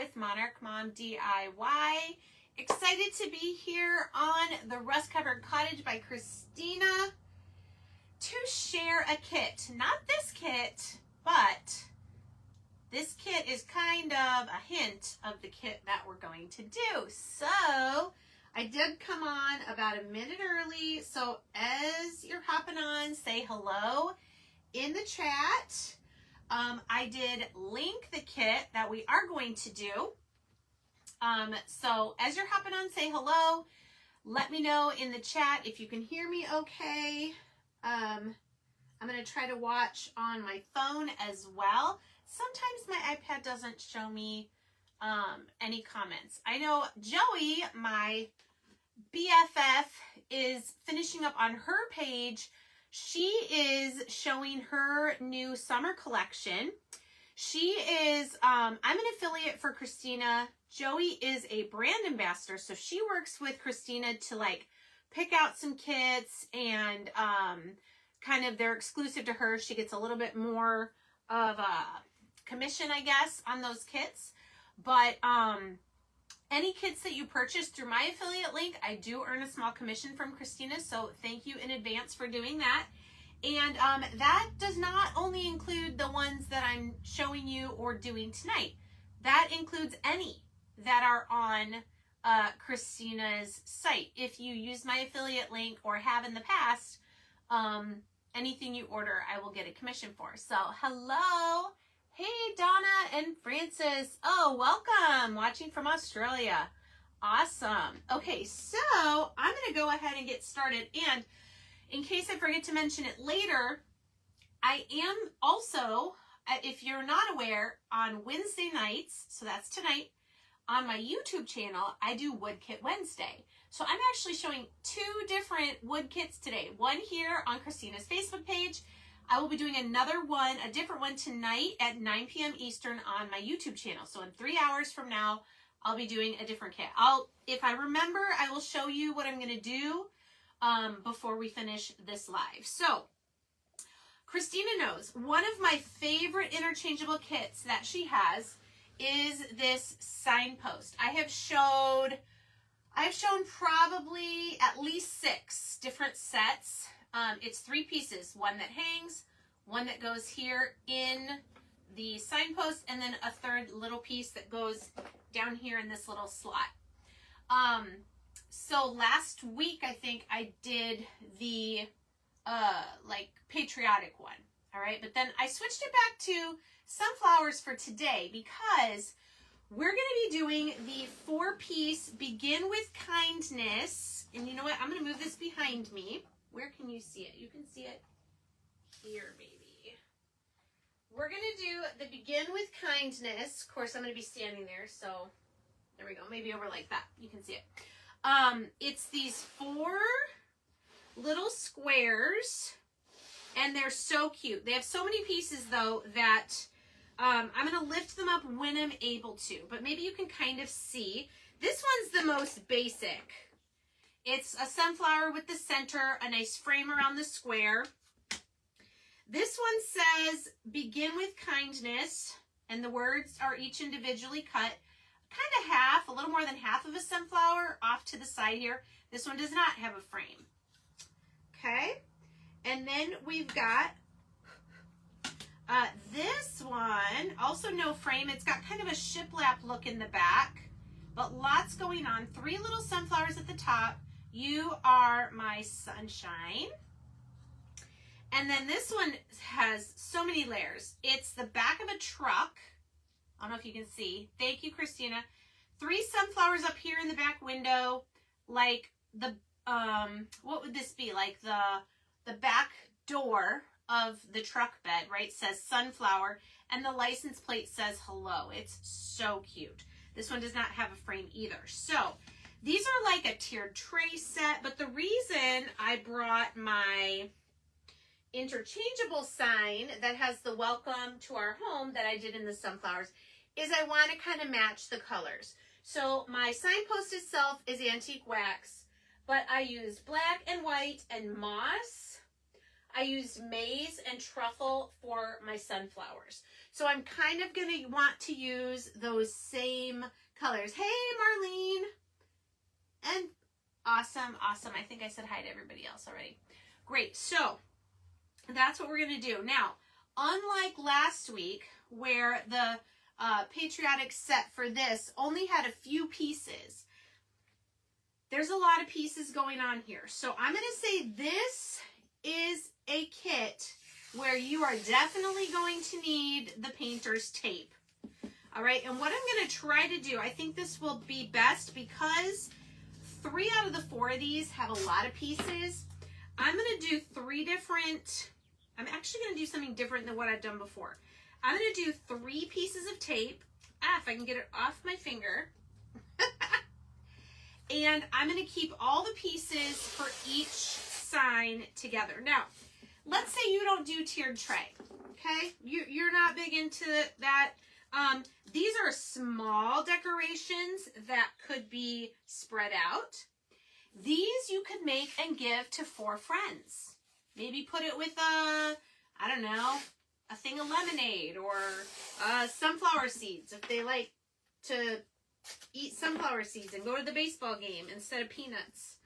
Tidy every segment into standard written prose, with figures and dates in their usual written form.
with Monarch Mom DIY. Excited to be here on the Rust-Covered Cottage by Christina to share a kit. Not this kit, but this kit is kind of a hint of the kit that we're going to do. So I did come on about a minute early. So as you're hopping on, say hello in the chat. I did link the kit that we are going to do. So as you're hopping on, say hello. Let me know in the chat if you can hear me okay. I'm going to try to watch on my phone as well. Sometimes my iPad doesn't show me any comments. I know Joey, my BFF, is finishing up on her page. She is showing her new summer collection. She is, I'm an affiliate for Christina. Joey is a brand ambassador, so she works with Christina to like pick out some kits and kind of they're exclusive to her. She gets a little bit more of a commission, I guess, on those kits. But any kits that you purchase through my affiliate link, I do earn a small commission from Christina, so thank you in advance for doing that. And that does not only include the ones that I'm showing you or doing tonight. That includes any that are on Christina's site. If you use my affiliate link or have in the past, anything you order, I will get a commission for. So, hello. Hey, Donna and Francis. Oh, welcome. Watching from Australia. Awesome. Okay, so I'm going to go ahead and get started. And in case I forget to mention it later, I am also, if you're not aware, on Wednesday nights, so that's tonight, on my YouTube channel, I do Wood Kit Wednesday. So I'm actually showing two different wood kits today. One here on Christina's Facebook page. I will be doing another one, a different one tonight at 9 p.m. Eastern on my YouTube channel. So in 3 hours from now, I'll be doing a different kit. If I remember, I will show you what I'm going to do before we finish this live. So Christina knows one of my favorite interchangeable kits that she has is this signpost. I've shown probably at least 6 different sets. It's 3 pieces, one that hangs, one that goes here in the signpost, and then a third little piece that goes down here in this little slot. So last week, I think I did the, like patriotic one. All right. But then I switched it back to sunflowers for today because we're going to be doing the 4-piece Begin with Kindness. And you know what? I'm going to move this behind me. Where can you see it? You can see it here, maybe. We're going to do the Begin with Kindness. Of course, I'm going to be standing there, so there we go. Maybe over like that. You can see it. It's these 4 little squares, and they're so cute. They have so many pieces, though, that I'm going to lift them up when I'm able to, but maybe you can kind of see. This one's the most basic. It's a sunflower with the center, a nice frame around the square. This one says, Begin with Kindness, and the words are each individually cut. Kind of half, a little more than half of a sunflower off to the side here. This one does not have a frame. Okay, and then we've got this one, also no frame. It's got kind of a shiplap look in the back, but lots going on. 3 little sunflowers at the top. You are my sunshine. And then this one has so many layers. It's the back of a truck. I don't know if you can see. Thank you, Christina. 3 sunflowers up here in the back window. Like the, what would this be? Like the back door of the truck bed, right? Says sunflower. And the license plate says hello. It's so cute. This one does not have a frame either. So these are like a tiered tray set, but the reason I brought my interchangeable sign that has the welcome to our home that I did in the sunflowers is I want to kind of match the colors. So my signpost itself is antique wax, but I used black and white and moss. I used maize and truffle for my sunflowers. So I'm kind of going to want to use those same colors. Hey, Marlene. And awesome, awesome. I think I said hi to everybody else already. Great. So that's what we're going to do. Now, unlike last week where the patriotic set for this only had a few pieces, there's a lot of pieces going on here. So I'm going to say this is a kit where you are definitely going to need the painter's tape. All right, and what I'm going to try to do, I think this will be best because 3 out of the 4 of these have a lot of pieces. I'm going to do 3 different, I'm actually going to do something different than what I've done before. I'm going to do 3 pieces of tape. If I can get it off my finger. And I'm going to keep all the pieces for each sign together. Now, let's say you don't do tiered tray, okay? You're not big into that. These are small decorations that could be spread out. These you could make and give to 4 friends. Maybe put it with I don't know, a thing of lemonade or sunflower seeds if they like to eat sunflower seeds and go to the baseball game instead of peanuts.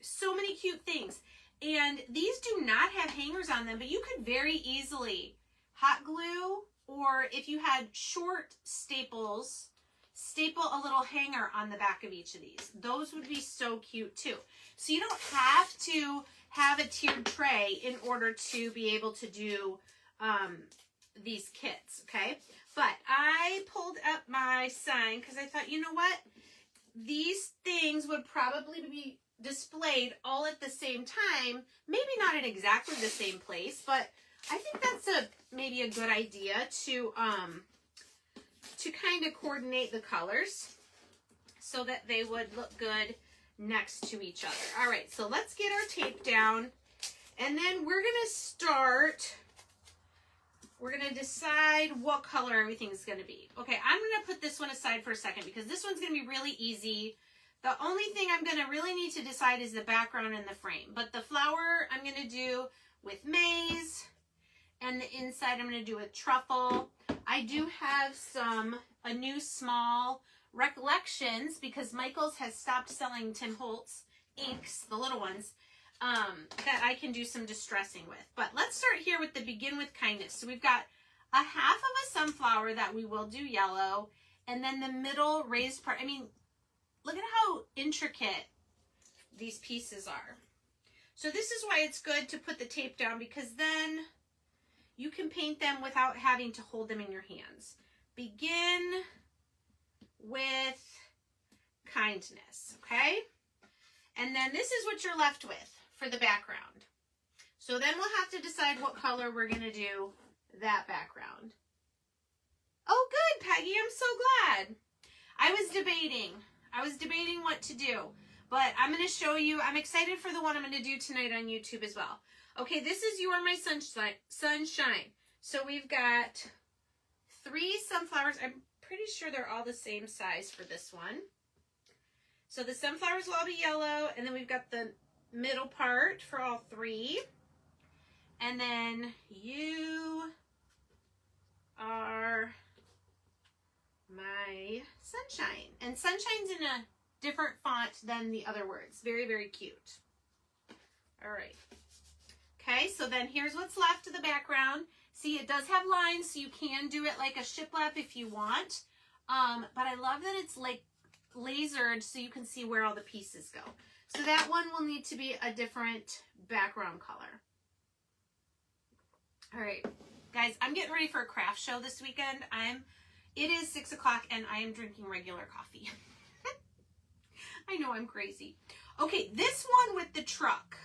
So many cute things. And these do not have hangers on them, but you could very easily hot glue, or if you had short staples, staple a little hanger on the back of each of these. Those would be so cute too. So you don't have to have a tiered tray in order to be able to do these kits, okay? But I pulled up my sign because I thought, you know what? These things would probably be displayed all at the same time. Maybe not in exactly the same place, but I think that's maybe a good idea to kind of coordinate the colors so that they would look good next to each other. All right, so let's get our tape down, and then we're gonna start. We're gonna decide what color everything's gonna be. Okay, I'm gonna put this one aside for a second because this one's gonna be really easy. The only thing I'm gonna really need to decide is the background and the frame. But the flower I'm gonna do with maize, and the inside I'm gonna do with truffle. I do have a new small recollections because Michaels has stopped selling Tim Holtz inks, the little ones, that I can do some distressing with. But let's start here with the begin with kindness. So we've got a half of a sunflower that we will do yellow, and then the middle raised part. I mean, look at how intricate these pieces are. So this is why it's good to put the tape down, because then you can paint them without having to hold them in your hands. Begin with kindness, okay? And then this is what you're left with for the background. So then we'll have to decide what color we're going to do that background. Oh, good, Peggy. I'm so glad. I was debating what to do, but I'm going to show you. I'm excited for the one I'm going to do tonight on YouTube as well. Okay, this is You Are My Sunshine. So we've got 3 sunflowers. I'm pretty sure they're all the same size for this one. So the sunflowers will all be yellow, and then we've got the middle part for all 3. And then you are my sunshine. And sunshine's in a different font than the other words. Very, very cute. All right. Okay, so then here's what's left of the background. See, it does have lines, so you can do it like a shiplap if you want. But I love that it's like lasered so you can see where all the pieces go. So that one will need to be a different background color. All right, guys, I'm getting ready for a craft show this weekend. It is 6 o'clock and I am drinking regular coffee. I know I'm crazy. Okay, this one with the truck.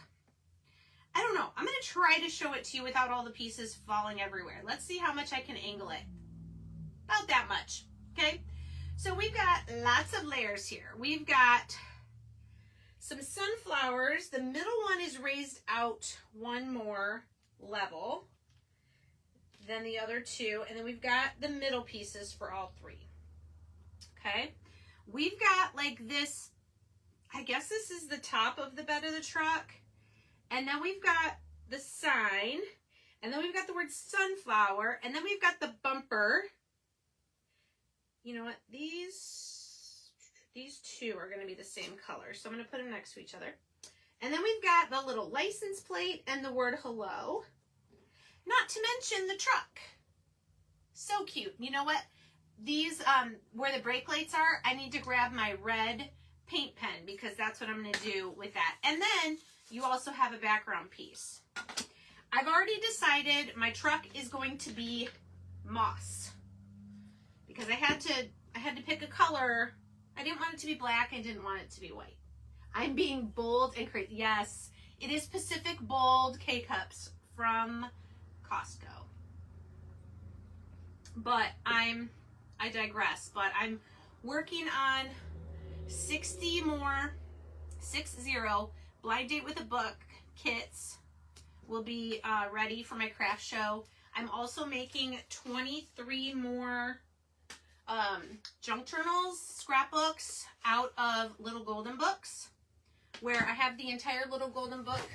I don't know. I'm going to try to show it to you without all the pieces falling everywhere. Let's see how much I can angle it. About that much. Okay. So we've got lots of layers here. We've got some sunflowers. The middle one is raised out one more level than the other 2. And then we've got the middle pieces for all 3. Okay. We've got like this, I guess this is the top of the bed of the truck. And then we've got the sign, and then we've got the word sunflower, and then we've got the bumper. You know what? These two are going to be the same color, so I'm going to put them next to each other. And then we've got the little license plate and the word hello. Not to mention the truck. So cute. You know what? These, where the brake lights are, I need to grab my red paint pen because that's what I'm going to do with that. And then you also have a background piece. I've already decided my truck is going to be moss because I had to pick a color. I didn't want it to be black. I didn't want it to be white. I'm being bold and crazy. Yes, it is Pacific Bold K-Cups from Costco. But I digress. But I'm working on 60 more, 60 blind date with a book kits will be ready for my craft show. I'm also making 23 more junk journals, scrapbooks out of Little Golden Books, where I have the entire Little Golden Book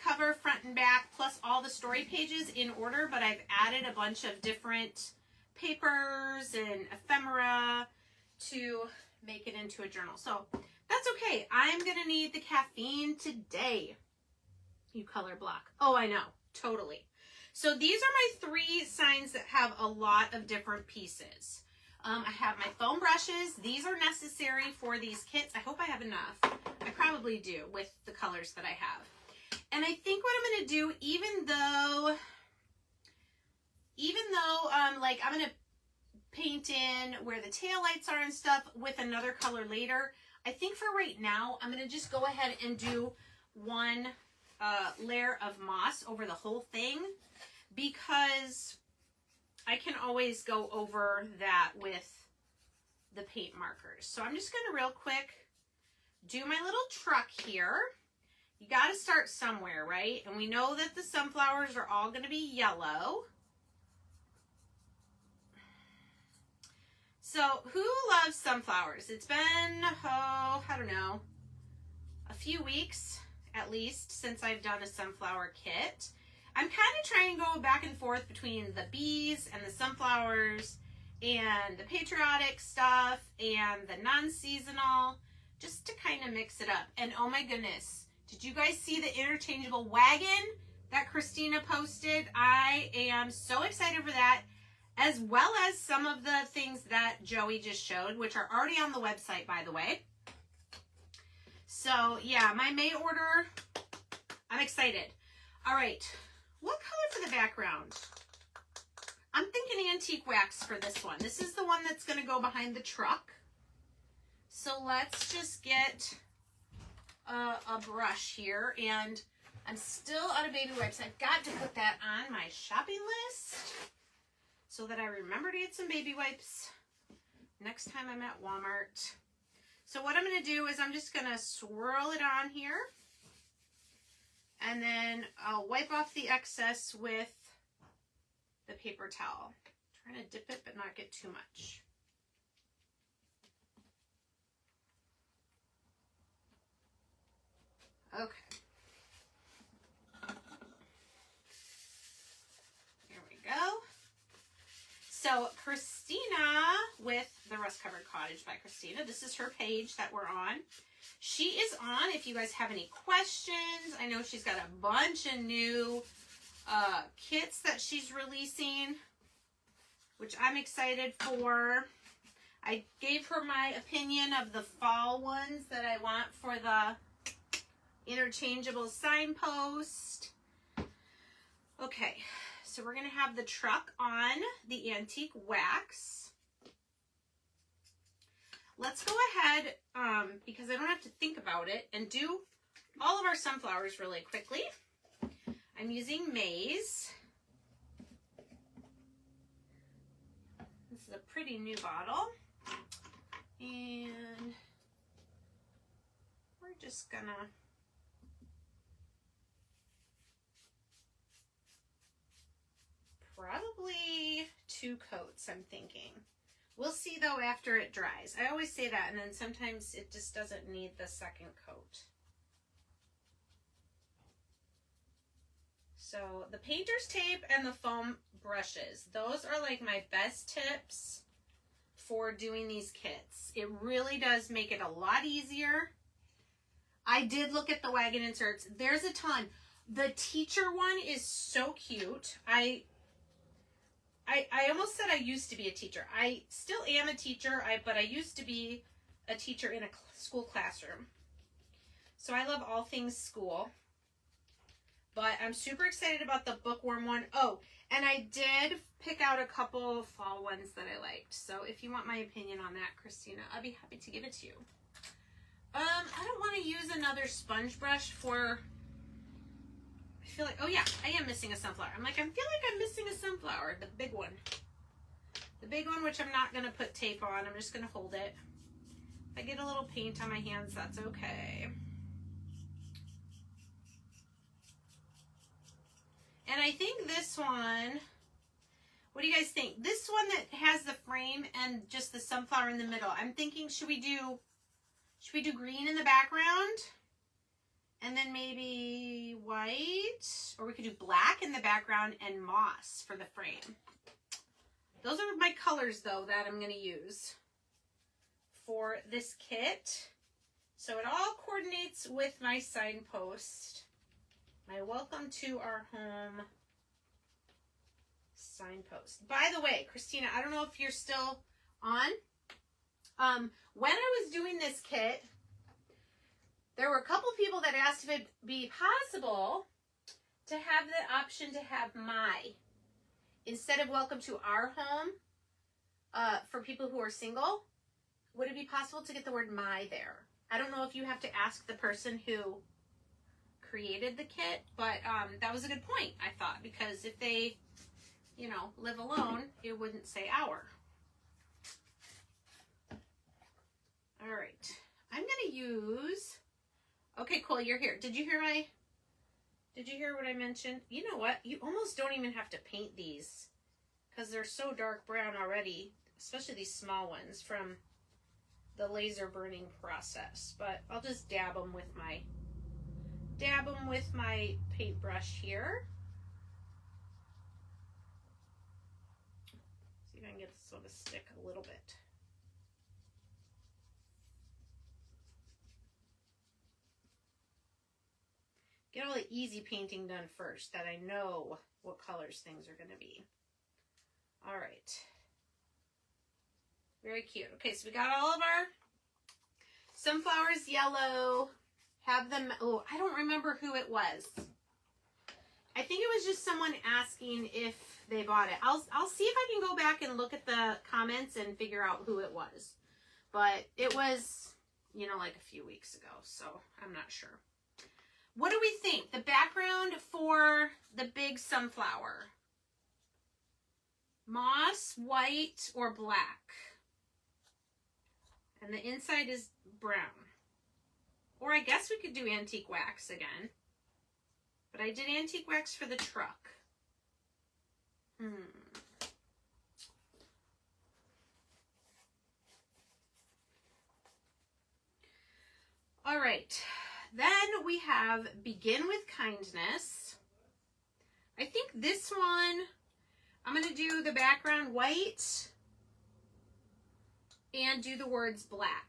cover, front and back, plus all the story pages in order, but I've added a bunch of different papers and ephemera to make it into a journal. So that's okay. I'm going to need the caffeine today. You color block. Oh, I know. Totally. So these are my 3 signs that have a lot of different pieces. I have my foam brushes. These are necessary for these kits. I hope I have enough. I probably do with the colors that I have. And I think what I'm going to do, even though like I'm going to paint in where the taillights are and stuff with another color later, I think for right now, I'm going to just go ahead and do one layer of moss over the whole thing because I can always go over that with the paint markers. So I'm just going to real quick do my little truck here. You got to start somewhere, right? And we know that the sunflowers are all going to be yellow. So who loves sunflowers? It's been, I don't know, a few weeks at least since I've done a sunflower kit. I'm kind of trying to go back and forth between the bees and the sunflowers and the patriotic stuff and the non-seasonal, just to kind of mix it up. And oh my goodness, did you guys see the interchangeable wagon that Christina posted? I am so excited for that, as well as some of the things that Joey just showed, which are already on the website, by the way. So yeah, my May order, I'm excited. All right, what color for the background? I'm thinking antique wax for this one. This is the one that's going to go behind the truck. So let's just get a brush here, and I'm still out of baby wipes. I've got to put that on my shopping list so that I remember to get some baby wipes next time I'm at Walmart. So what I'm going to do is I'm just going to swirl it on here, and then I'll wipe off the excess with the paper towel. I'm trying to dip it but not get too much. Okay. Here we go. So Christina with the Rust-Covered Cottage by Christina. This is her page that we're on. She is on if you guys have any questions. I know she's got a bunch of new kits that she's releasing, which I'm excited for. I gave her my opinion of the fall ones that I want for the interchangeable signpost. Okay, so we're going to have the truck on the antique wax. Let's go ahead, because I don't have to think about it, and do all of our sunflowers really quickly. I'm using maize. This is a pretty new bottle. And we're just gonna probably 2 coats, I'm thinking. We'll see though after it dries. I always say that, and then sometimes it just doesn't need the second coat. So the painter's tape and the foam brushes, those are like my best tips for doing these kits. It really does make it a lot easier. I did look at the wagon inserts. There's a ton. The teacher one is so cute. I almost said I used to be a teacher. I still am a teacher, but I used to be a teacher in a school classroom. So I love all things school. But I'm super excited about the bookworm one. Oh, and I did pick out a couple fall ones that I liked. So if you want my opinion on that, Christina, I'll be happy to give it to you. I don't want to use another sponge brush for... I feel like... Oh, yeah, I am missing a sunflower. I feel like I'm missing a sunflower. The big one. The big one, which I'm not going to put tape on. I'm just going to hold it. If I get a little paint on my hands, that's okay. And I think this one, what do you guys think? This one that has the frame and just the sunflower in the middle. I'm thinking, should we do green in the background? And then maybe white? Or we could do black in the background and moss for the frame. Those are my colors, though, that I'm going to use for this kit. So it all coordinates with my signpost. My welcome to our home signpost. By the way, Christina, I don't know if you're still on. When I was doing this kit, there were a couple people that asked if it'd be possible to have the option to have my, instead of welcome to our home, for people who are single, would it be possible to get the word my there? I don't know if you have to ask the person who created the kit, but that was a good point, I thought, because if they, you know, live alone, it wouldn't say our. All right, I'm gonna use, okay, cool, you're here. Did you hear what I mentioned? You know what, you almost don't even have to paint these because they're so dark brown already, especially these small ones from the laser burning process, but I'll just dab them with my paintbrush here. See if I can get this one to stick a little bit. Get all the easy painting done first, that I know what colors things are going to be. All right. Very cute. Okay, so we got all of our sunflowers yellow. Have them, oh, I don't remember who it was. I think it was just someone asking if they bought it. I'll see if I can go back and look at the comments and figure out who it was. But it was, you know, like a few weeks ago, so I'm not sure. What do we think? The background for the big sunflower. Moss, white, or black? And the inside is brown. Or I guess we could do antique wax again. But I did antique wax for the truck. All right. Then we have Begin with Kindness. I think this one, I'm going to do the background white and do the words black.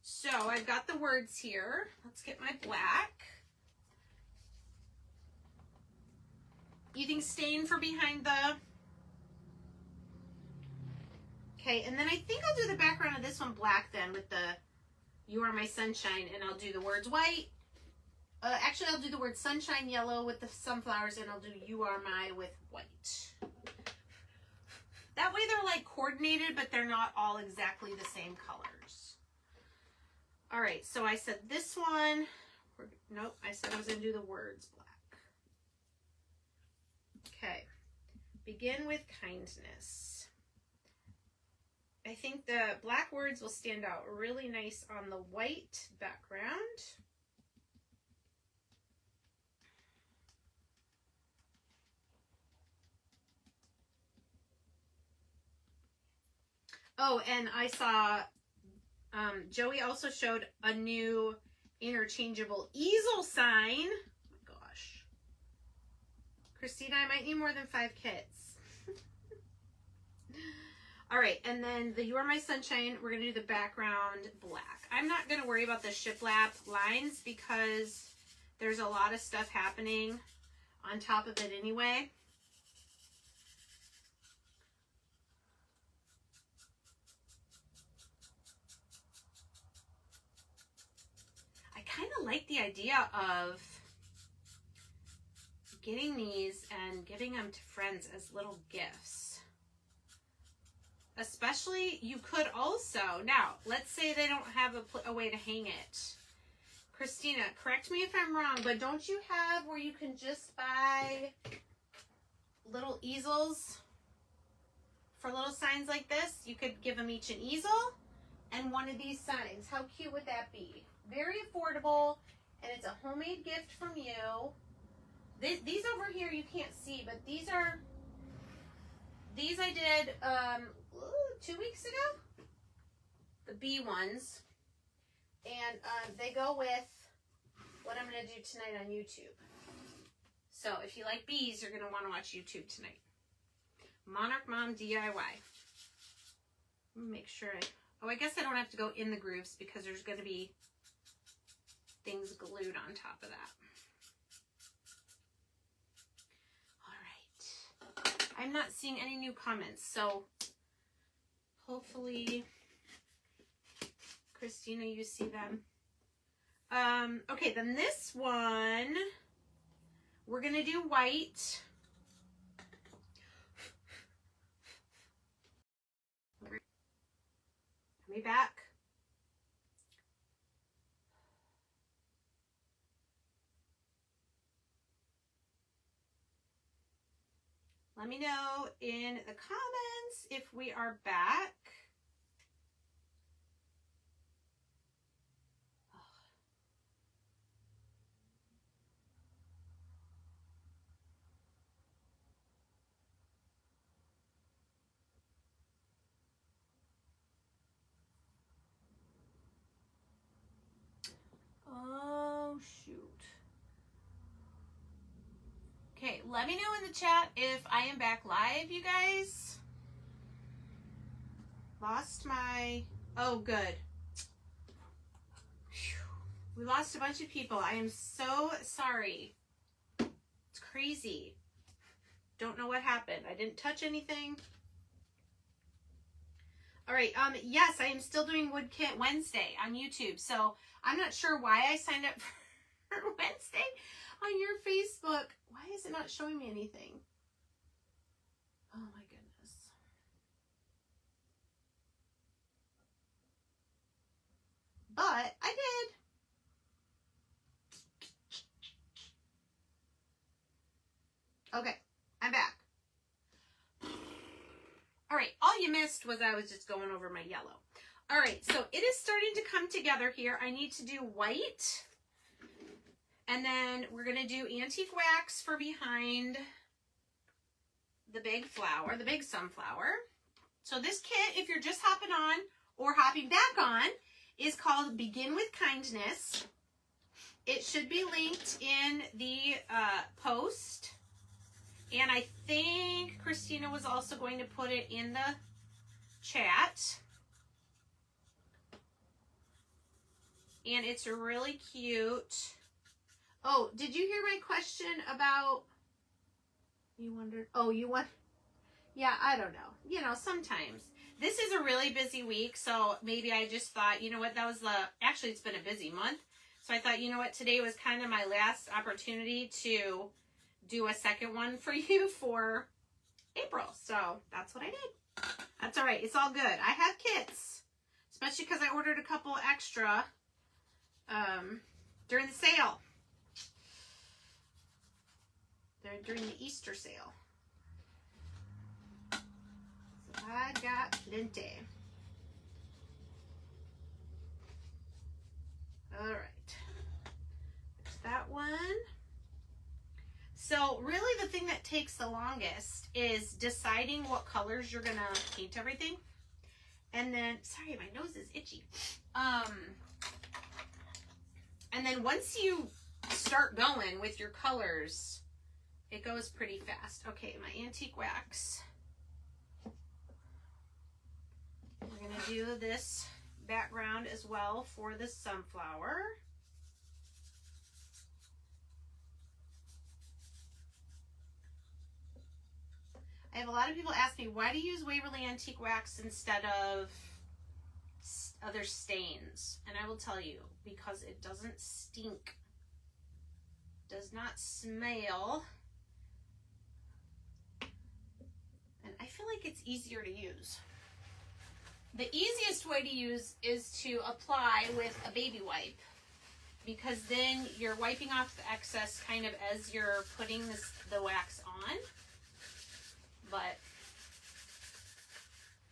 So I've got the words here. Let's get my black. You think staying for behind the... Okay, and then I think I'll do the background of this one black then with the You Are My Sunshine, and I'll do the words white. Actually, I'll do the word sunshine yellow with the sunflowers, and I'll do You Are My with white. That way they're like coordinated, but they're not all exactly the same colors. All right, so I said this one. Nope, I said I was going to do the words black. Okay, Begin with Kindness. I think the black words will stand out really nice on the white background. Oh, and I saw Joey also showed a new interchangeable easel sign. Oh my gosh. Christina, I might need more than 5 kits. All right, and then the You Are My Sunshine, we're going to do the background black. I'm not going to worry about the shiplap lines because there's a lot of stuff happening on top of it anyway. I kind of like the idea of getting these and giving them to friends as little gifts. Especially, you could also, now, let's say they don't have a way to hang it. Christina, correct me if I'm wrong, but don't you have where you can just buy little easels for little signs like this? You could give them each an easel and one of these signs. How cute would that be? Very affordable, and it's a homemade gift from you. These over here you can't see, but these I did 2 weeks ago, the bee ones, and they go with what I'm going to do tonight on YouTube. So if you like bees, you're going to want to watch YouTube tonight. Monarch Mom DIY. Make sure I guess I don't have to go in the grooves because there's going to be things glued on top of that. I'm not seeing any new comments, so hopefully, Christina, you see them. Okay, then this one, we're going to do white. Let me back. Let me know in the comments if we are back. Oh, shoot. Okay, let me know in the chat if I am back live, you guys. Lost my... Oh, good. Whew. We lost a bunch of people. I am so sorry. It's crazy. Don't know what happened. I didn't touch anything. All right, yes, I am still doing Wood Kit Wednesday on YouTube. So I'm not sure why I signed up for Wednesday on your Facebook. Why is it not showing me anything? Oh my goodness. But I did. Okay, I'm back. All right, all you missed was I was just going over my yellow. All right, so it is starting to come together here. I need to do white. And then we're going to do antique wax for behind the big flower, the big sunflower. So this kit, if you're just hopping on or hopping back on, is called Begin with Kindness. It should be linked in the post. And I think Christina was also going to put it in the chat. And it's really cute. Oh, did you hear my question about, you wondered, oh, you want, yeah, I don't know. You know, sometimes. This is a really busy week, so maybe I just thought, you know what, that was actually it's been a busy month. So I thought, you know what, today was kind of my last opportunity to do a second one for you for April. So that's what I did. That's all right. It's all good. I have kits, especially because I ordered a couple extra during the sale. They're during the Easter sale. So I got plenty. All right. There's that one. So really the thing that takes the longest is deciding what colors you're going to paint everything. And then, sorry, my nose is itchy. And then once you start going with your colors, it goes pretty fast. Okay, my antique wax. We're gonna do this background as well for the sunflower. I have a lot of people ask me, why do you use Waverly Antique Wax instead of other stains? And I will tell you, because it doesn't stink, does not smell, and I feel like it's easier to use. The easiest way to use is to apply with a baby wipe, because then you're wiping off the excess kind of as you're putting the wax on. But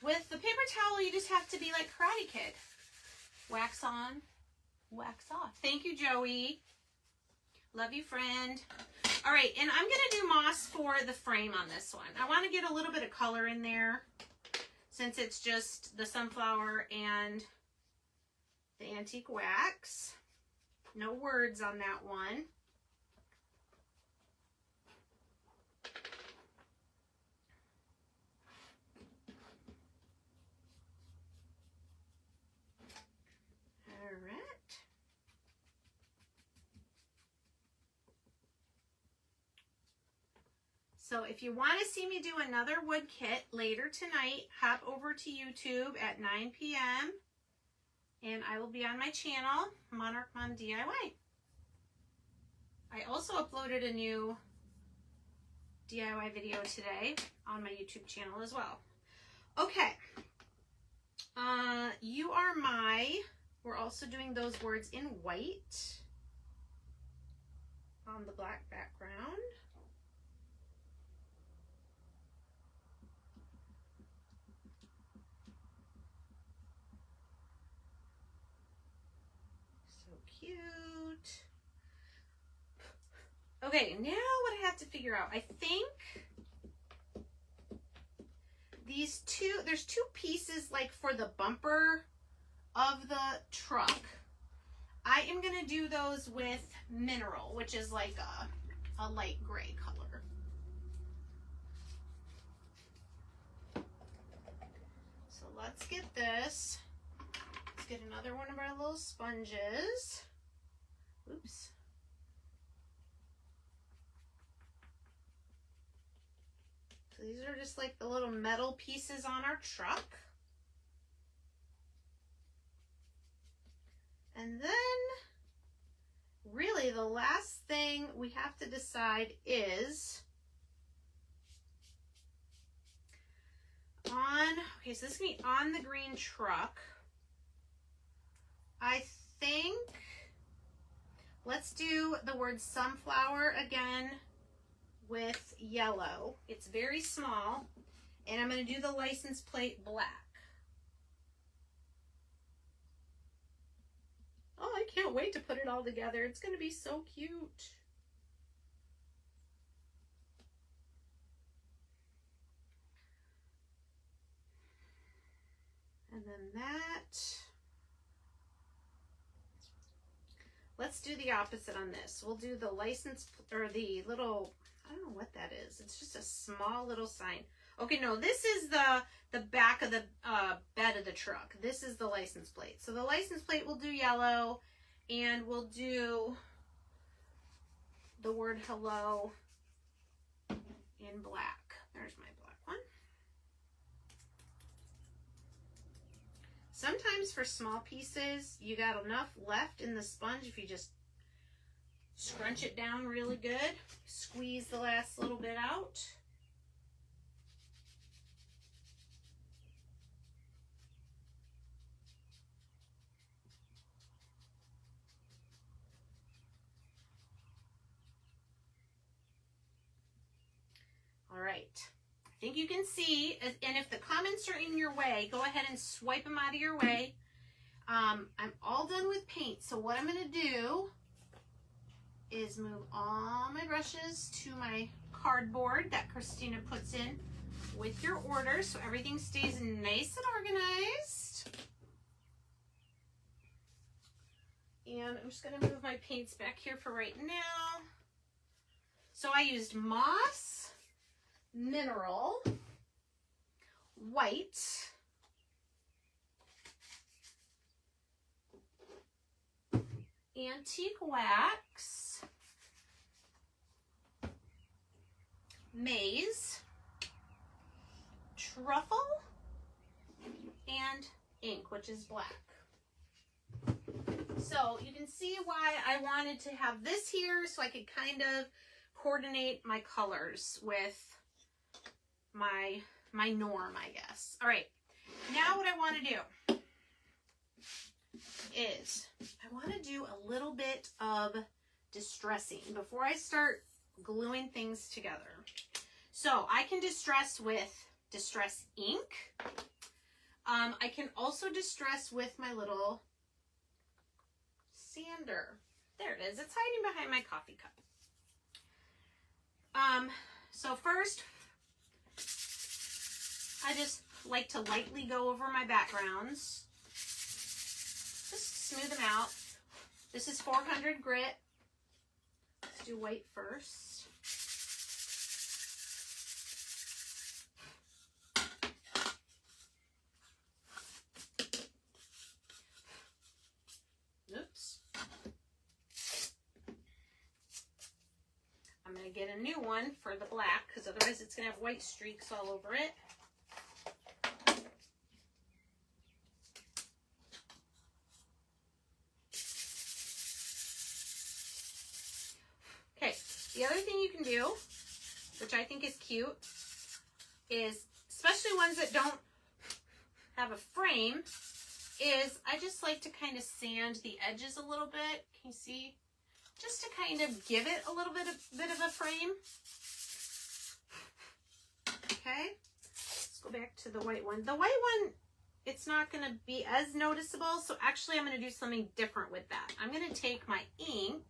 with the paper towel, you just have to be like Karate Kid. Wax on, wax off. Thank you, Joey. Love you, friend. All right, and I'm going to do moss for the frame on this one. I want to get a little bit of color in there since it's just the sunflower and the antique wax. No words on that one. So if you want to see me do another wood kit later tonight, hop over to YouTube at 9 p.m. and I will be on my channel, Monarch Mom DIY. I also uploaded a new DIY video today on my YouTube channel as well. Okay. You are my, we're also doing those words in white on the black background. Cute. Okay, now what I have to figure out, I think these two, there's two pieces like for the bumper of the truck. I am going to do those with mineral, which is like a light gray color. So let's get this. Let's get another one of our little sponges. Oops. So these are just like the little metal pieces on our truck. And then really the last thing we have to decide is okay, so this is going to be on the green truck. I think let's do the word sunflower again with yellow. It's very small, and I'm going to do the license plate black. Oh, I can't wait to put it all together. It's going to be so cute. And then that. Let's do the opposite on this. We'll do the license, or the little, I don't know what that is. It's just a small little sign. Okay, no, this is the back of the bed of the truck. This is the license plate. So the license plate will do yellow, and we'll do the word hello in black. There's my black one. Sometimes for small pieces, you got enough left in the sponge if you just scrunch it down really good. Squeeze the last little bit out. All right. I think you can see, and if the comments are in your way, go ahead and swipe them out of your way. I'm all done with paint, so what I'm going to do is move all my brushes to my cardboard that Christina puts in with your order, so everything stays nice and organized. And I'm just going to move my paints back here for right now. So I used Moss Mineral White, Antique Wax, Maize, Truffle, and ink, which is black. So you can see why I wanted to have this here, so I could kind of coordinate my colors with my norm, I guess. All right, now what I want to do is I want to do a little bit of distressing before I start gluing things together. So I can distress with distress ink. I can also distress with my little sander. There it is. It's hiding behind my coffee cup. So first, I just like to lightly go over my backgrounds. Just smooth them out. This is 400 grit. Let's do white first. Oops. I'm going to get a new one for the black because otherwise it's going to have white streaks all over it. Okay, the other thing you can do, which I think is cute, is, especially ones that don't have a frame, is I just like to kind of sand the edges a little bit. Can you see? Just to kind of give it a little bit of a frame. Okay, let's go back to the white one. The white one, it's not going to be as noticeable, so actually I'm going to do something different with that. I'm going to take my ink,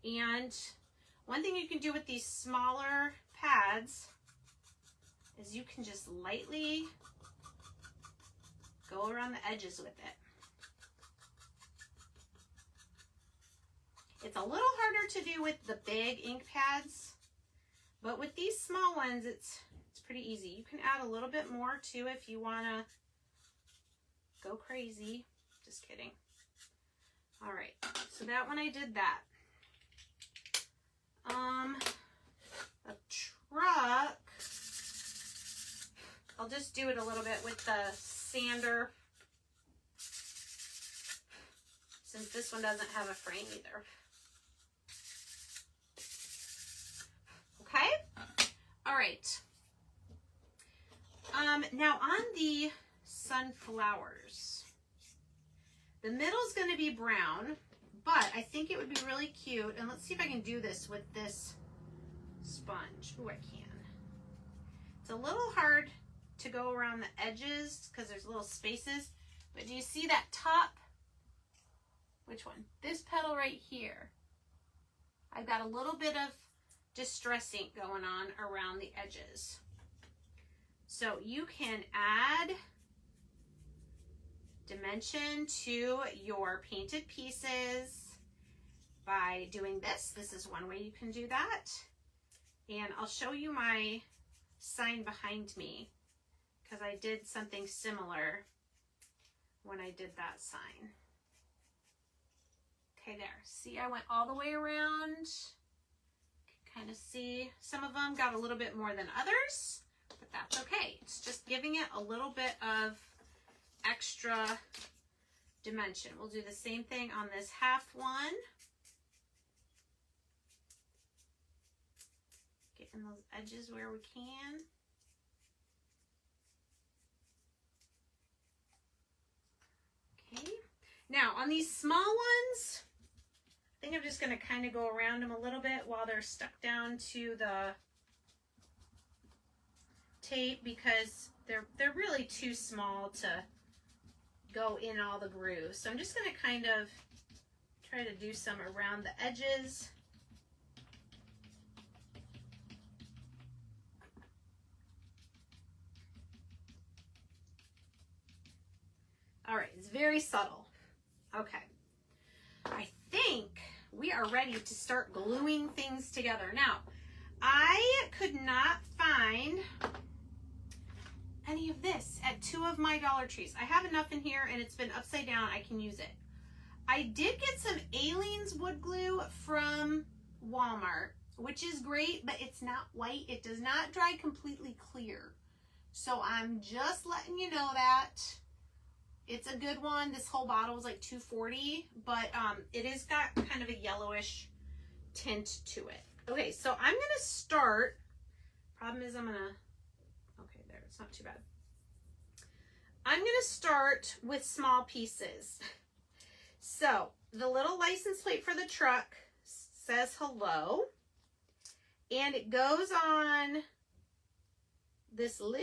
and one thing you can do with these smaller pads is you can just lightly go around the edges with it. It's a little harder to do with the big ink pads, but with these small ones, it's pretty easy. You can add a little bit more too if you want to go crazy. Just kidding. All right, so that one I did that. The truck, I'll just do it a little bit with the sander, since this one doesn't have a frame either. Okay, all right. Now on the sunflowers, the middle's going to be brown, but I think it would be really cute, and let's see if I can do this with this sponge. Ooh, I can. It's a little hard to go around the edges because there's little spaces, but do you see that top? Which one? This petal right here. I've got a little bit of distress ink going on around the edges. So you can add dimension to your painted pieces by doing this. This is one way you can do that. And I'll show you my sign behind me because I did something similar when I did that sign. Okay, there. See, I went all the way around. Kind of see some of them got a little bit more than others, but that's okay. It's just giving it a little bit of extra dimension. We'll do the same thing on this half one. Getting those edges where we can. Okay. Now on these small ones, I think I'm just going to kind of go around them a little bit while they're stuck down to the tape because they're really too small to go in all the grooves. So I'm just going to kind of try to do some around the edges. All right, it's very subtle. Okay. I think we are are ready to start gluing things together. Now, I could not find any of this at 2 of my Dollar Trees. I have enough in here and it's been upside down. I can use it. I did get some Aleene's wood glue from Walmart, which is great, but it's not white. It does not dry completely clear. So I'm just letting you know that. It's a good one. This whole bottle is like $2.40, but it has got kind of a yellowish tint to it. Okay, so I'm gonna start. Problem is okay, there, it's not too bad. I'm gonna start with small pieces. So the little license plate for the truck says hello, and it goes on this little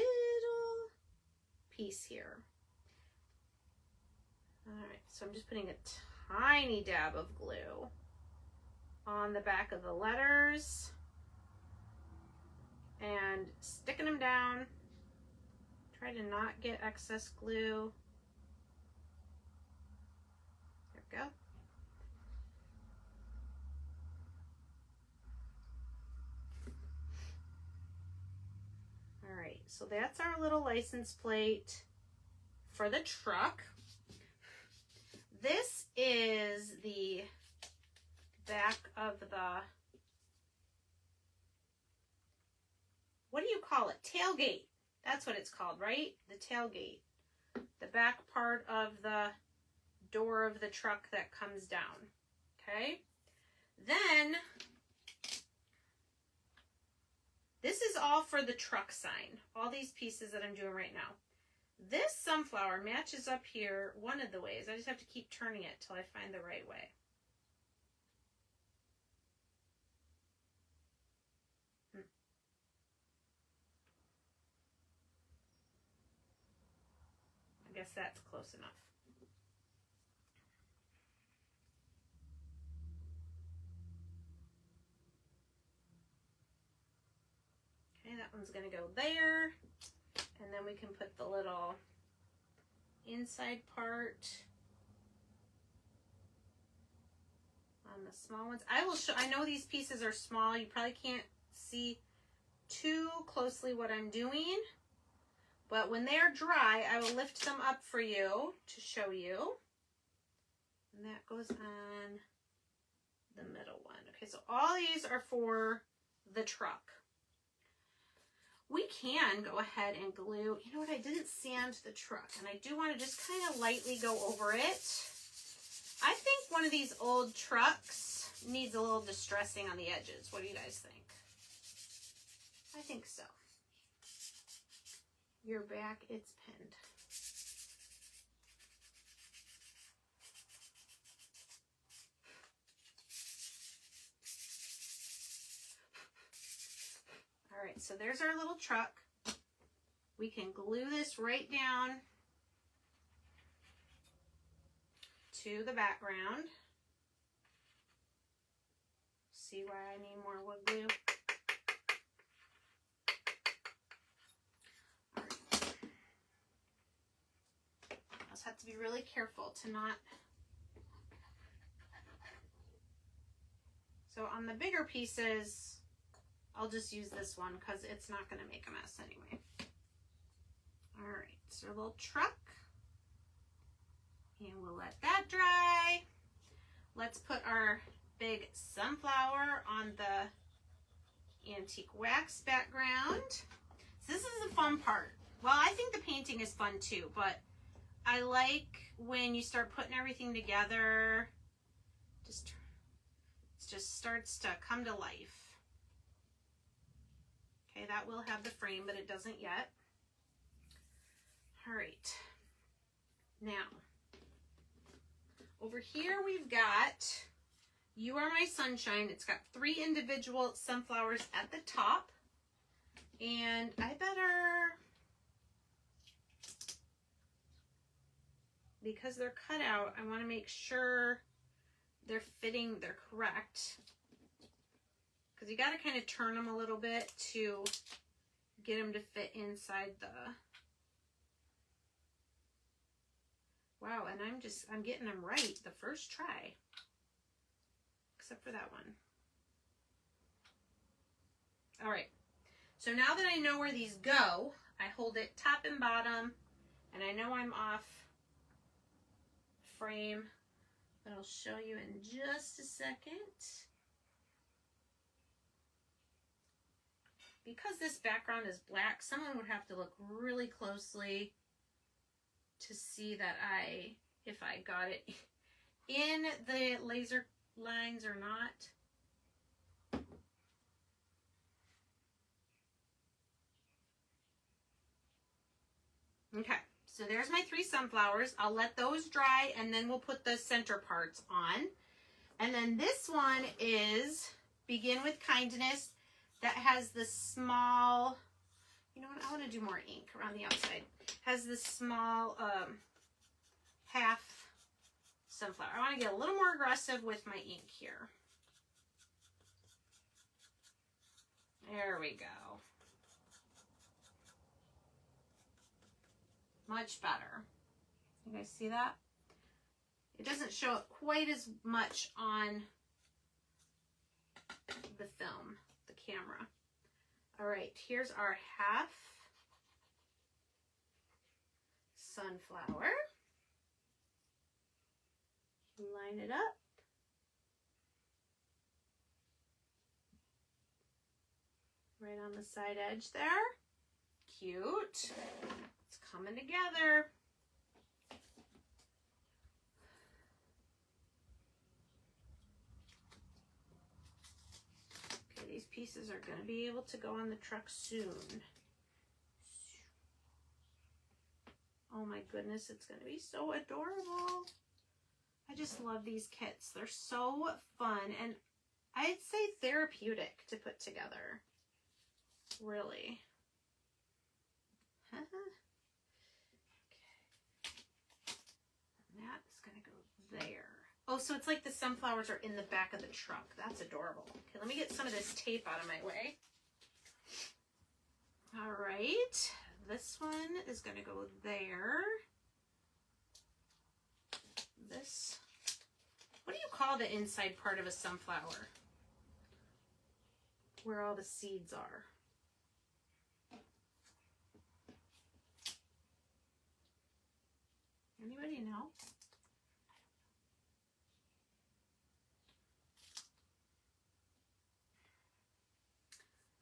piece here. All right, so I'm just putting a tiny dab of glue on the back of the letters and sticking them down. Try to not get excess glue. There we go. All right, so that's our little license plate for the truck. This is the back of the, what do you call it? Tailgate. That's what it's called, right? The tailgate. The back part of the door of the truck that comes down. Okay? Then, this is all for the truck sign. All these pieces that I'm doing right now. This sunflower matches up here one of the ways. I just have to keep turning it till I find the right way. I guess that's close enough. Okay, that one's going to go there. And then we can put the little inside part on the small ones. I will show, I know these pieces are small. You probably can't see too closely what I'm doing, but when they're dry, I will lift them up for you to show you. And that goes on the middle one. Okay, so all these are for the truck. We can go ahead and glue. You know what? I didn't sand the truck, and I do want to just kind of lightly go over it. I think one of these old trucks needs a little distressing on the edges. What do you guys think? I think so. Your back, it's pinned. All right, so there's our little truck. We can glue this right down to the background. See why I need more wood glue? All right. I just have to be really careful to not. So on the bigger pieces, I'll just use this one because it's not going to make a mess anyway. All right, so a little truck. And we'll let that dry. Let's put our big sunflower on the antique wax background. So this is the fun part. Well, I think the painting is fun too, but I like when you start putting everything together, it just starts to come to life. Okay, that will have the frame, but it doesn't yet. All right. Now, over here we've got You Are My Sunshine. It's got 3 individual sunflowers at the top. And I better, because they're cut out, I want to make sure they're fitting, they're correct. Because you got to kind of turn them a little bit to get them to fit inside the... Wow, and I'm getting them right the first try. except for that one. All right, so now that I know where these go, I hold it top and bottom, and I know I'm off frame, but I'll show you in just a second. Because this background is black, someone would have to look really closely to see that if I got it in the laser lines or not. Okay, so there's my 3 sunflowers. I'll let those dry and then we'll put the center parts on. And then this one is Begin with Kindness. That has the small, you know what, I want to do more ink around the outside. Has this small half sunflower. I want to get a little more aggressive with my ink here. There we go. Much better. You guys see that? It doesn't show up quite as much on the film, the camera. All right, here's our half sunflower. Line it up. Right on the side edge there. Cute. It's coming together. Okay, these pieces are going to be able to go on the truck soon. Oh my goodness, it's going to be so adorable. I just love these kits. They're so fun and I'd say therapeutic to put together. Really. Okay. That is going to go there. Oh, so it's like the sunflowers are in the back of the truck. That's adorable. Okay, let me get some of this tape out of my way. All right. This one is going to go there. This, what do you call the inside part of a sunflower? Where all the seeds are. Anybody know?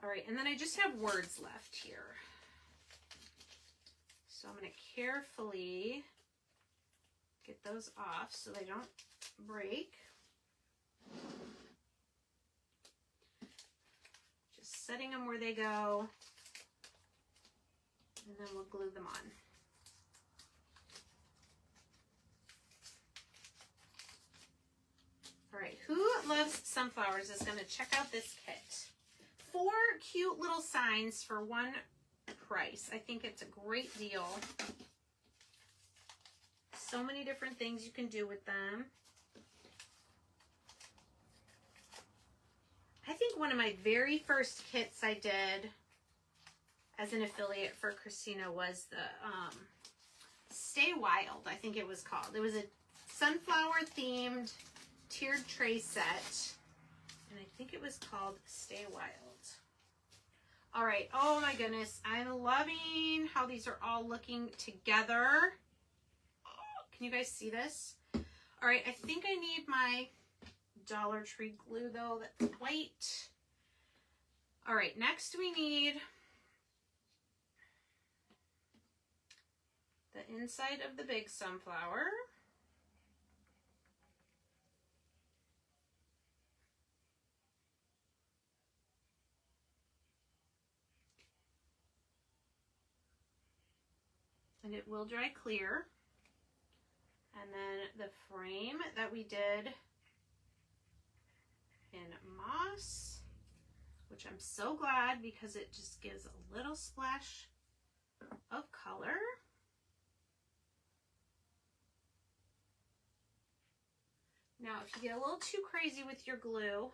All right, and then I just have words left here. So I'm going to carefully get those off so they don't break. Just setting them where they go, and then we'll glue them on. All right, who loves sunflowers is going to check out this kit. 4 cute little signs for one price. I think it's a great deal. So many different things you can do with them. I think one of my very first kits I did as an affiliate for Christina was the Stay Wild, I think it was called. It was a sunflower themed tiered tray set, and I think it was called Stay Wild. All right, oh my goodness, I'm loving how these are all looking together. Can you guys see this? All right, I think I need my Dollar Tree glue though, that's white. All right, next we need the inside of the big sunflower. And it will dry clear. And then the frame that we did in moss, which I'm so glad because it just gives a little splash of color. Now, if you get a little too crazy with your glue,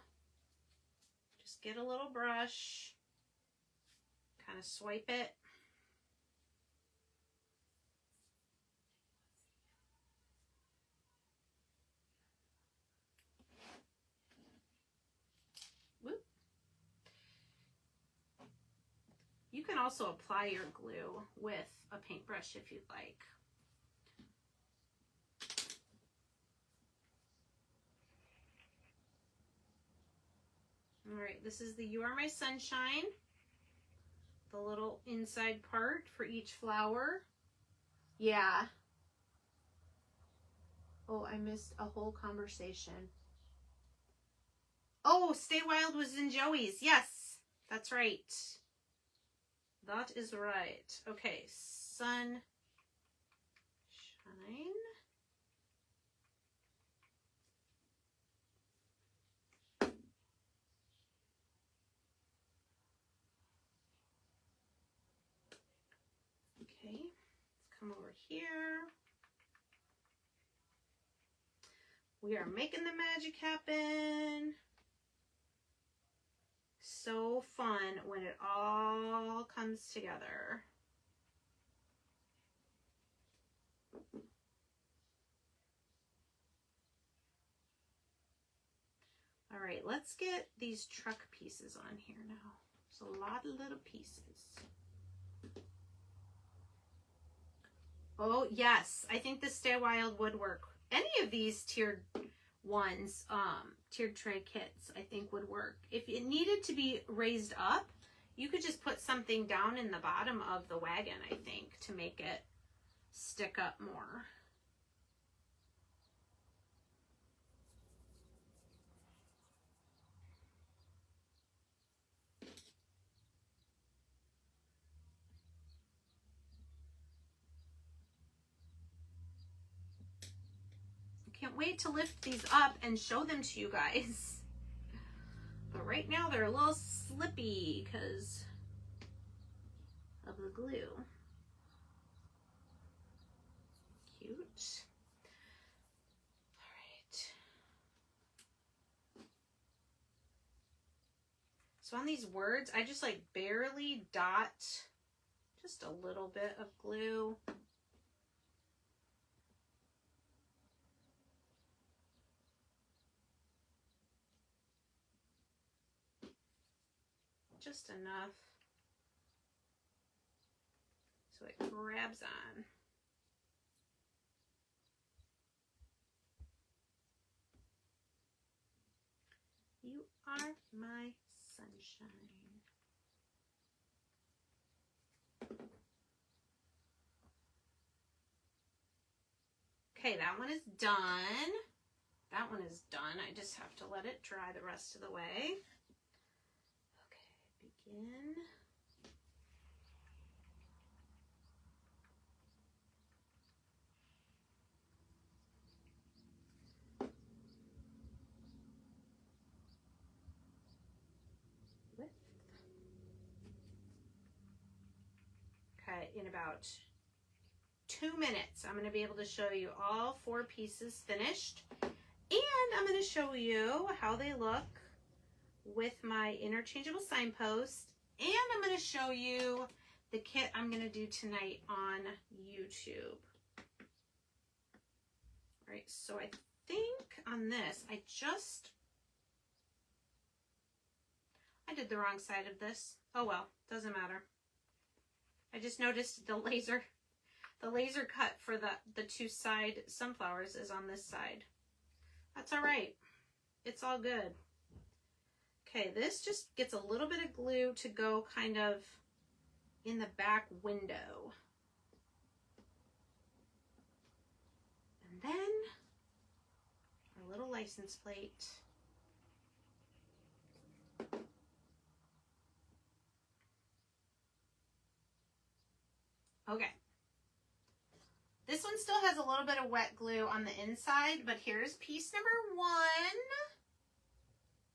just get a little brush, kind of swipe it. also apply your glue with a paintbrush if you'd like. All right, this is the You Are My Sunshine, the little inside part for each flower. Yeah. Oh, I missed a whole conversation. Oh, Stay Wild was in Joey's. Yes, that's right. That is right. Okay, Sunshine. Okay, let's come over here. We are making the magic happen. So fun when it all comes together. All right, let's get these truck pieces on here now. There's a lot of little pieces. Oh, yes. I think the Stay Wild would work. Any of these tiered ones, tiered tray kits, I think would work. If it needed to be raised up, you could just put something down in the bottom of the wagon, I think, to make it stick up more. Can't wait to lift these up and show them to you guys. But right now they're a little slippy because of the glue. Cute. All right. So on these words, I just like barely dot just a little bit of glue. Just enough so it grabs on. You are my sunshine. Okay, that one is done. That one is done. I just have to let it dry the rest of the way. Begin. Width. Okay, in about 2 minutes, I'm going to be able to show you all 4 pieces finished. And I'm going to show you how they look with my interchangeable signpost. And I'm going to show you the kit I'm going to do tonight on YouTube. All right, so I think on this, I did the wrong side of this. Oh well, doesn't matter. I just noticed the laser cut for the 2 side sunflowers is on this side. That's all right. It's all good. Okay, this just gets a little bit of glue to go kind of in the back window. And then our little license plate. Okay. This one still has a little bit of wet glue on the inside, but here's piece number 1.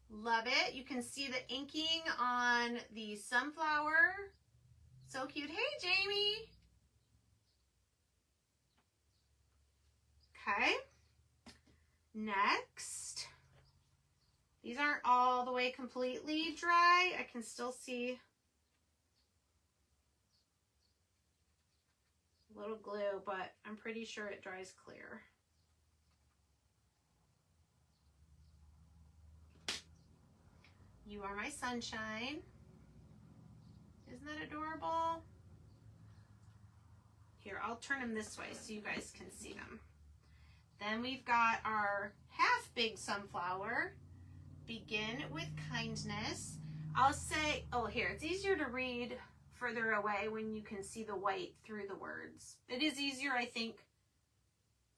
Love it. You can see the inking on the sunflower. So cute. Hey, Jamie. Okay. Next. These aren't all the way completely dry. I can still see a little glue, but I'm pretty sure it dries clear. You Are My Sunshine Isn't that adorable? Here, I'll turn them this way so you guys can see them. Then we've got our half big sunflower. Begin with kindness. I'll say, oh, here, it's easier to read further away when you can see the white through the words. It is easier, I think,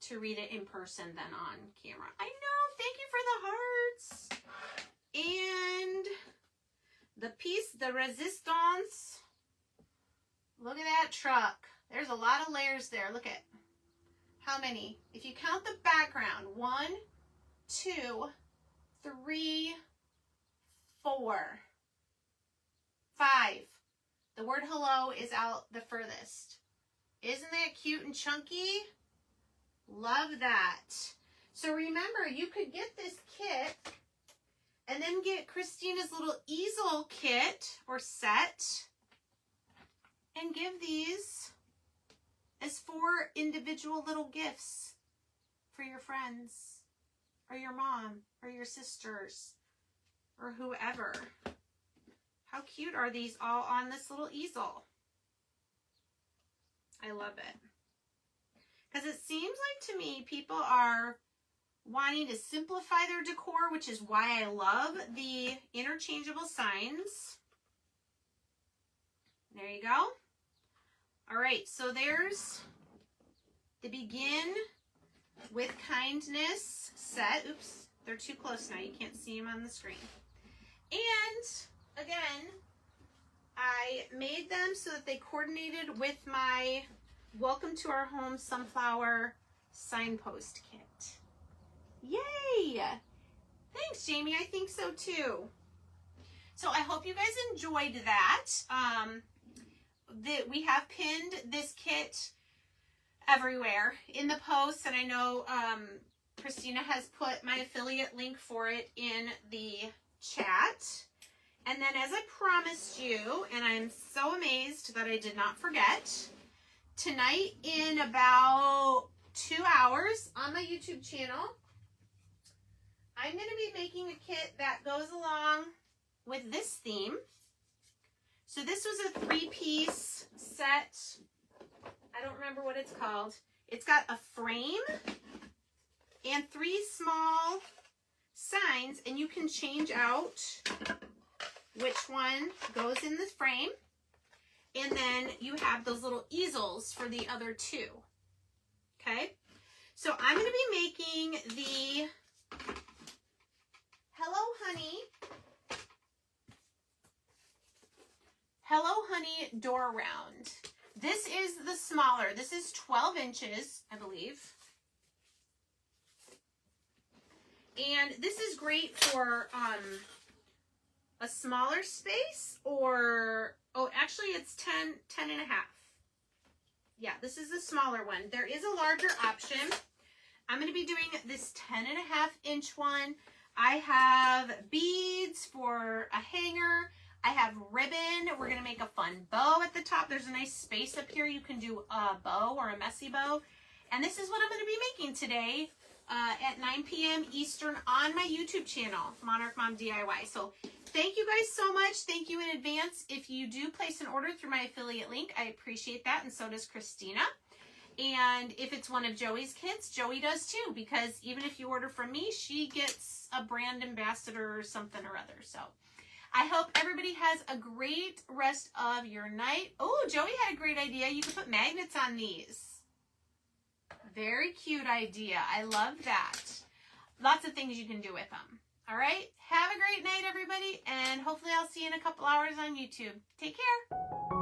to read it in person than on camera. I know, thank you for the hearts. And the piece de resistance. Look at that truck. There's a lot of layers there. Look at how many. If you count the background, 1, 2, 3, 4, 5. The word hello is out the furthest. Isn't that cute and chunky? Love that. So remember, you could get this kit and then get Christina's little easel kit or set and give these as 4 individual little gifts for your friends or your mom or your sisters or whoever. How cute are these all on this little easel? I love it. Because it seems like to me people are wanting to simplify their decor, which is why I love the interchangeable signs. There you go. All right, so there's the Begin with Kindness set. Oops, they're too close now. You can't see them on the screen. And again, I made them so that they coordinated with my Welcome to Our Home Sunflower signpost kit. Yay! Thanks, Jamie. I think so too. So I hope you guys enjoyed that. We have pinned this kit everywhere in the posts, and I know Christina has put my affiliate link for it in the chat. And then, as I promised you, and I'm so amazed that I did not forget, tonight in about 2 hours on my YouTube channel, I'm going to be making a kit that goes along with this theme. So this was a 3-piece set. I don't remember what it's called. It's got a frame and 3 small signs, and you can change out which one goes in the frame. And then you have those little easels for the other 2. Okay? So I'm going to be making the Hello Honey door round. This is the smaller. This is 12 inches, I believe. And this is great for a smaller space, or, oh, actually it's 10 and a half. Yeah, this is the smaller one. There is a larger option. I'm going to be doing this 10 and a half inch one. I have beads for a hanger. I have ribbon. We're going to make a fun bow at the top. There's a nice space up here. You can do a bow or a messy bow. And this is what I'm going to be making today at 9 p.m. Eastern on my YouTube channel, Monarch Mom DIY. So thank you guys so much. Thank you in advance. If you do place an order through my affiliate link, I appreciate that, and so does Christina. And if it's one of Joey's kits, Joey does too, because even if you order from me, she gets a brand ambassador or something or other. So I hope everybody has a great rest of your night. Oh, Joey had a great idea. You can put magnets on these. Very cute idea. I love that. Lots of things you can do with them. All right. Have a great night, everybody. And hopefully I'll see you in a couple hours on YouTube. Take care.